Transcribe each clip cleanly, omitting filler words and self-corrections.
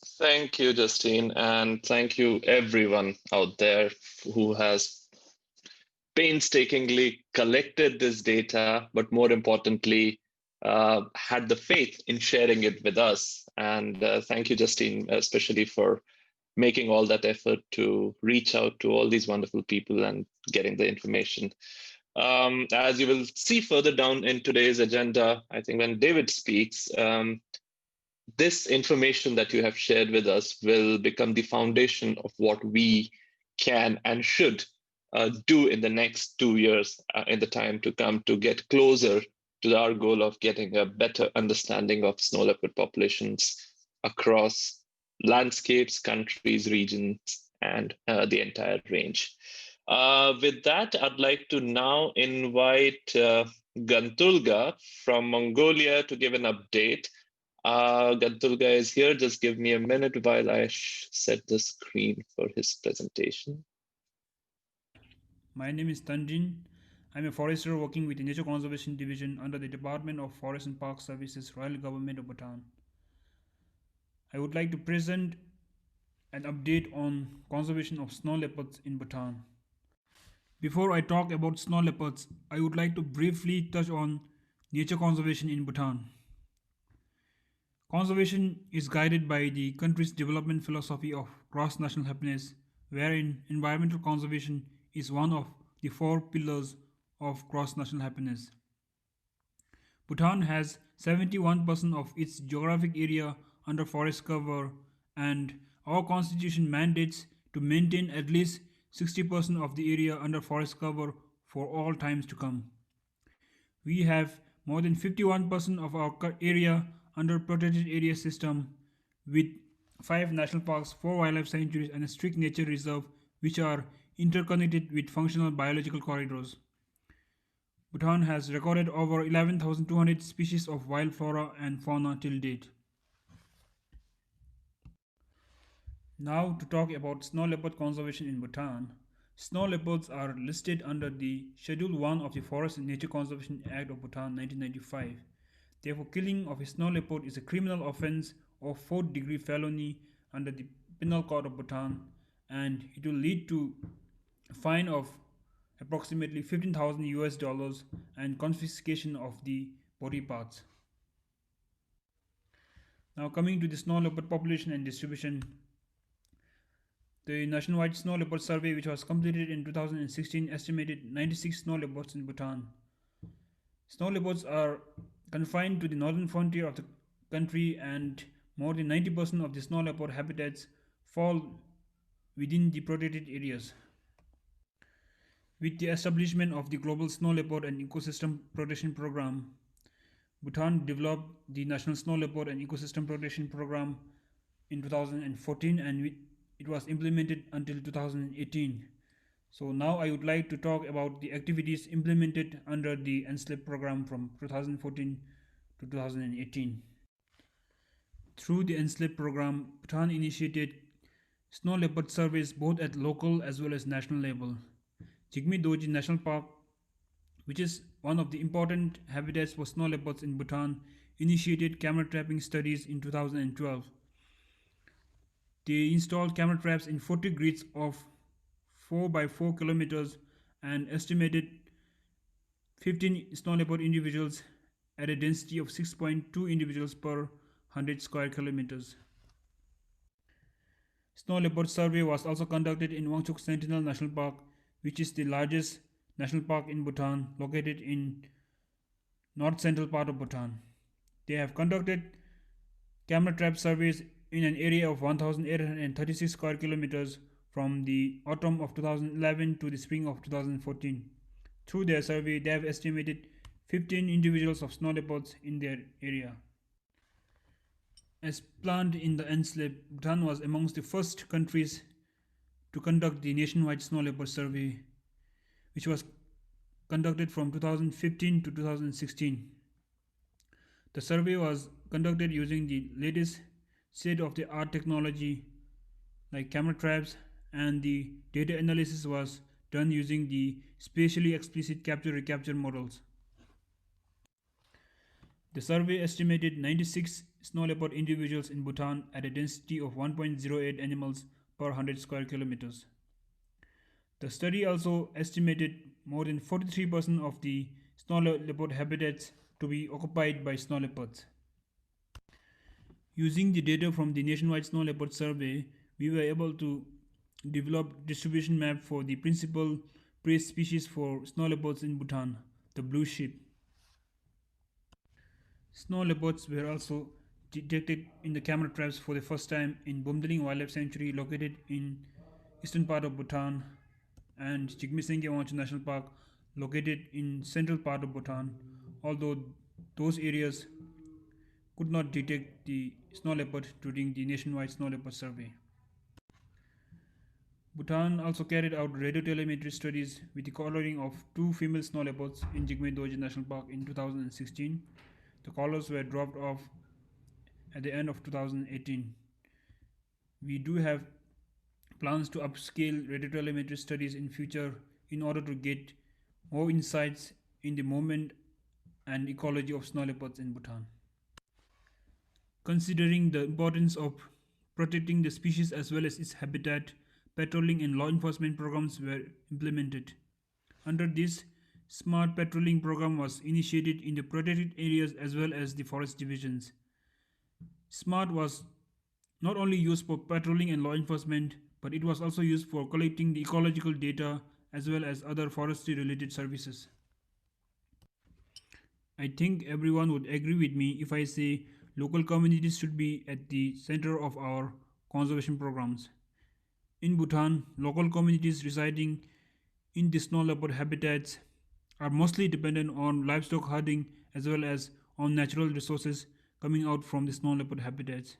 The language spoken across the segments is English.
Thank you, Justine, and thank you everyone out there who has painstakingly collected this data, but more importantly, had the faith in sharing it with us. And thank you, Justine, especially for making all that effort to reach out to all these wonderful people and getting the information. As you will see further down in today's agenda, I think when David speaks, this information that you have shared with us will become the foundation of what we can and should do in the next 2 years in the time to come to get closer to our goal of getting a better understanding of snow leopard populations across landscapes, countries, regions, and the entire range. With that, I'd like to now invite Gantulga from Mongolia to give an update. Gantulga is here. Just give me a minute while I set the screen for his presentation. My name is Tanjin. I'm a forester working with the Nature Conservation Division under the Department of Forest and Park Services, Royal Government of Bhutan. I would like to present an update on conservation of snow leopards in Bhutan. Before I talk about snow leopards, I would like to briefly touch on nature conservation in Bhutan. Conservation is guided by the country's development philosophy of cross national happiness, wherein environmental conservation is one of the four pillars of cross national happiness. Bhutan has 71% of its geographic area under forest cover, and our constitution mandates to maintain at least 60% of the area under forest cover for all times to come. We have more than 51% of our area under protected area system with 5 national parks, 4 wildlife sanctuaries and a strict nature reserve which are interconnected with functional biological corridors. Bhutan has recorded over 11,200 species of wild flora and fauna till date. Now to talk about snow leopard conservation in Bhutan. Snow leopards are listed under the Schedule 1 of the Forest and Nature Conservation Act of Bhutan 1995. Therefore, killing of a snow leopard is a criminal offense of 4th degree felony under the Penal Code of Bhutan, and it will lead to a fine of approximately 15,000 US dollars and confiscation of the body parts. Now coming to the snow leopard population and distribution, the nationwide snow leopard survey, which was completed in 2016, estimated 96 snow leopards in Bhutan. Snow leopards are confined to the northern frontier of the country, and more than 90% of the snow leopard habitats fall within the protected areas. With the establishment of the Global Snow Leopard and Ecosystem Protection Program, Bhutan developed the National Snow Leopard and Ecosystem Protection Program in 2014, and it was implemented until 2018. So now I would like to talk about the activities implemented under the NSLEP program from 2014 to 2018. Through the NSLEP program, Bhutan initiated snow leopard surveys both at local as well as national level. Jigme Dorji National Park, which is one of the important habitats for snow leopards in Bhutan, initiated camera trapping studies in 2012. They installed camera traps in 40 grids of 4 by 4 kilometers and estimated 15 snow leopard individuals at a density of 6.2 individuals per 100 square kilometers. Snow leopard survey was also conducted in Wangchuk Sentinel National Park, which is the largest national park in Bhutan, located in north central part of Bhutan. They have conducted camera trap surveys in an area of 1,836 square kilometers from the autumn of 2011 to the spring of 2014. Through their survey, they have estimated 15 individuals of snow leopards in their area. As planned in the NSLEP, Bhutan was amongst the first countries to conduct the nationwide snow leopard survey, which was conducted from 2015 to 2016. The survey was conducted using the latest state of the art technology like camera traps, and the data analysis was done using the spatially explicit capture recapture models. The survey estimated 96 snow leopard individuals in Bhutan at a density of 1.08 animals per 100 square kilometers. The study also estimated more than 43% of the snow leopard habitats to be occupied by snow leopards. Using the data from the nationwide snow leopard survey, we were able to develop distribution map for the principal prey species for snow leopards in Bhutan, the blue sheep. Snow leopards were also detected in the camera traps for the first time in Bumdaling Wildlife Sanctuary located in eastern part of Bhutan and Jigmesengi Wanchu National Park located in central part of Bhutan, although those areas could not detect the snow leopard during the nationwide snow leopard survey. Bhutan also carried out radiotelemetry studies with the collaring of two female snow leopards in Jigme Dorje National Park in 2016. The collars were dropped off at the end of 2018. We do have plans to upscale radiotelemetry studies in future in order to get more insights in the movement and ecology of snow leopards in Bhutan. Considering the importance of protecting the species as well as its habitat, patrolling and law enforcement programs were implemented. Under this, smart patrolling program was initiated in the protected areas as well as the forest divisions. Smart was not only used for patrolling and law enforcement, but it was also used for collecting the ecological data as well as other forestry related services. I think everyone would agree with me if I say local communities should be at the center of our conservation programs. In Bhutan, local communities residing in the snow leopard habitats are mostly dependent on livestock herding as well as on natural resources coming out from the snow leopard habitats.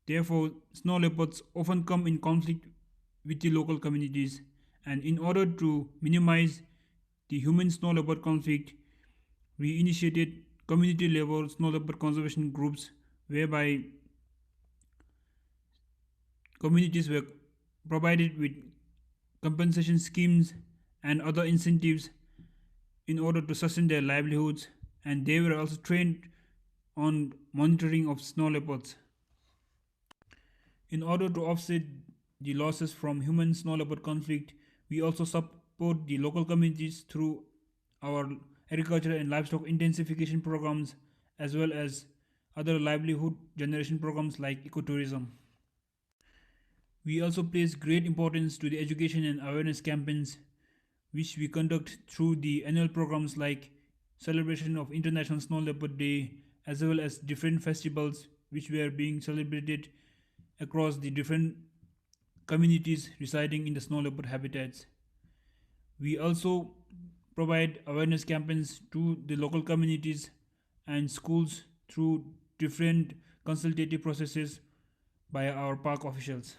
Therefore, snow leopards often come in conflict with the local communities, and in order to minimize the human snow leopard conflict, we initiated community level snow leopard conservation groups whereby communities were provided with compensation schemes and other incentives in order to sustain their livelihoods, and they were also trained on monitoring of snow leopards. In order to offset the losses from human snow leopard conflict, we also support the local communities through our agriculture and livestock intensification programs as well as other livelihood generation programs like ecotourism. We also place great importance to the education and awareness campaigns which we conduct through the annual programs like celebration of International Snow Leopard Day as well as different festivals which were being celebrated across the different communities residing in the snow leopard habitats. We also provide awareness campaigns to the local communities and schools through different consultative processes by our park officials.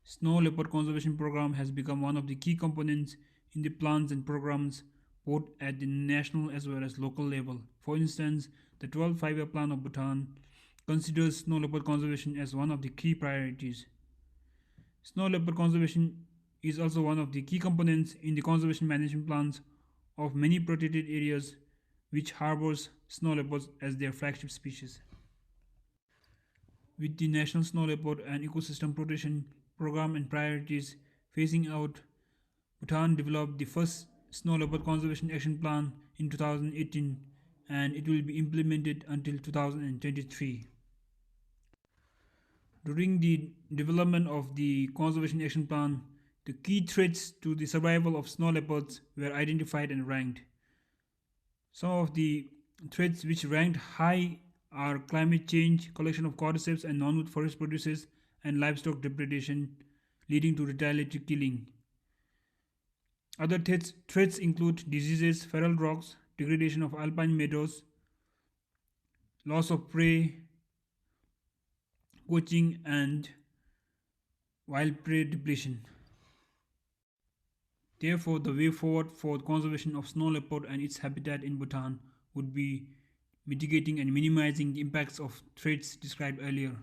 Snow leopard conservation program has become one of the key components in the plans and programs both at the national as well as local level. For instance, the 12 5-year plan of Bhutan considers snow leopard conservation as one of the key priorities. Snow leopard conservation is also one of the key components in the conservation management plans of many protected areas which harbors snow leopards as their flagship species. With the National Snow Leopard and Ecosystem Protection Program and priorities phasing out, Bhutan developed the first Snow Leopard Conservation Action Plan in 2018 and it will be implemented until 2023. During the development of the Conservation Action Plan, the key threats to the survival of snow leopards were identified and ranked. Some of the threats which ranked high are climate change, collection of cordyceps and non-wood forest produces, and livestock depredation leading to retaliatory killing. Other threats include diseases, feral rocks, degradation of alpine meadows, loss of prey, poaching, and wild prey depletion. Therefore, the way forward for conservation of snow leopard and its habitat in Bhutan would be mitigating and minimizing the impacts of threats described earlier.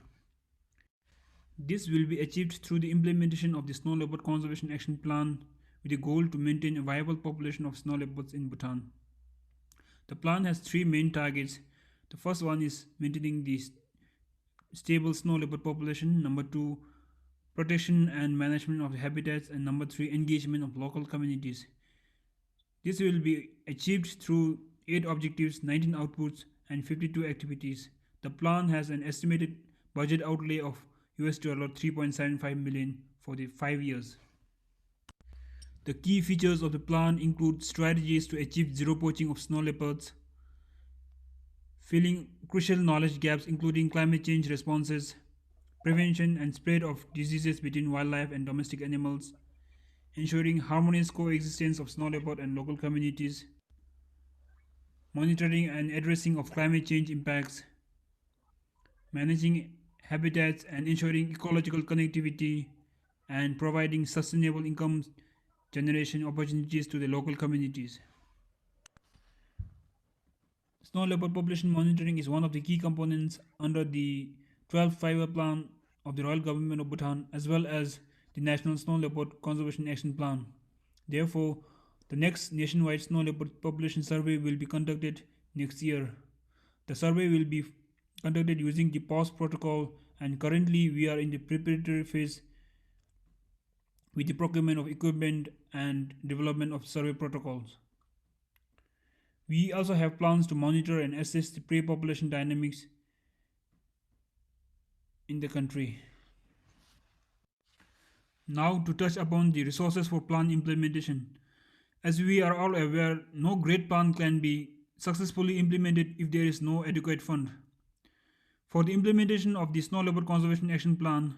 This will be achieved through the implementation of the Snow Leopard Conservation Action Plan with the goal to maintain a viable population of snow leopards in Bhutan. The plan has three main targets. The first one is maintaining the stable snow leopard population. Number two, protection and management of habitats. And number three, engagement of local communities. This will be achieved through 8 objectives, 19 outputs, and 52 activities. The plan has an estimated budget outlay of US $3.75 million for the 5 years. The key features of the plan include strategies to achieve zero poaching of snow leopards, filling crucial knowledge gaps including climate change responses, prevention and spread of diseases between wildlife and domestic animals, ensuring harmonious coexistence of snow leopard and local communities, monitoring and addressing of climate change impacts, managing habitats and ensuring ecological connectivity, and providing sustainable income generation opportunities to the local communities. Snow leopard population monitoring is one of the key components under the 12th five-year plan of the Royal Government of Bhutan as well as the National Snow Leopard Conservation Action Plan. Therefore, the next nationwide snow leopard population survey will be conducted next year. The survey will be conducted using the Paws protocol, and currently we are in the preparatory phase with the procurement of equipment and development of survey protocols. We also have plans to monitor and assess the prey population dynamics in the country. Now, to touch upon the resources for plan implementation. As we are all aware, no great plan can be successfully implemented if there is no adequate fund. For the implementation of the Snow Leopard Conservation Action Plan,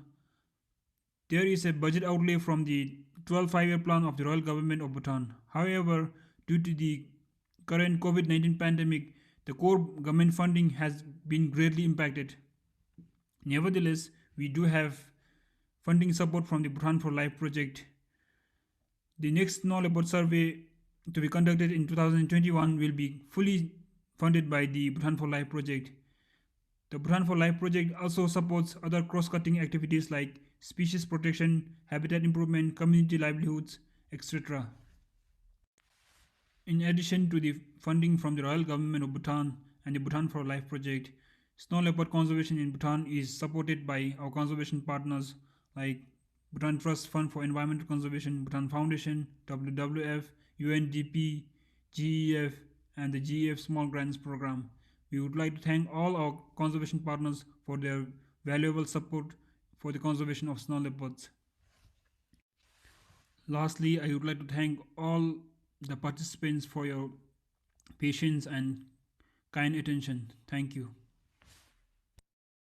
there is a budget outlay from the 12 5-year plan of the Royal Government of Bhutan. However, due to the current COVID-19 pandemic, the core government funding has been greatly impacted. Nevertheless, we do have funding support from the Bhutan for Life project. The next snow leopard survey to be conducted in 2021 will be fully funded by the Bhutan for Life project. The Bhutan for Life project also supports other cross-cutting activities like species protection, habitat improvement, community livelihoods, etc. In addition to the funding from the Royal Government of Bhutan and the Bhutan for Life project, snow leopard conservation in Bhutan is supported by our conservation partners like Bhutan Trust Fund for Environmental Conservation, Bhutan Foundation, WWF, UNDP, GEF, and the GEF Small Grants Program. We would like to thank all our conservation partners for their valuable support for the conservation of snow leopards. Lastly, I would like to thank all the participants for your patience and kind attention. Thank you.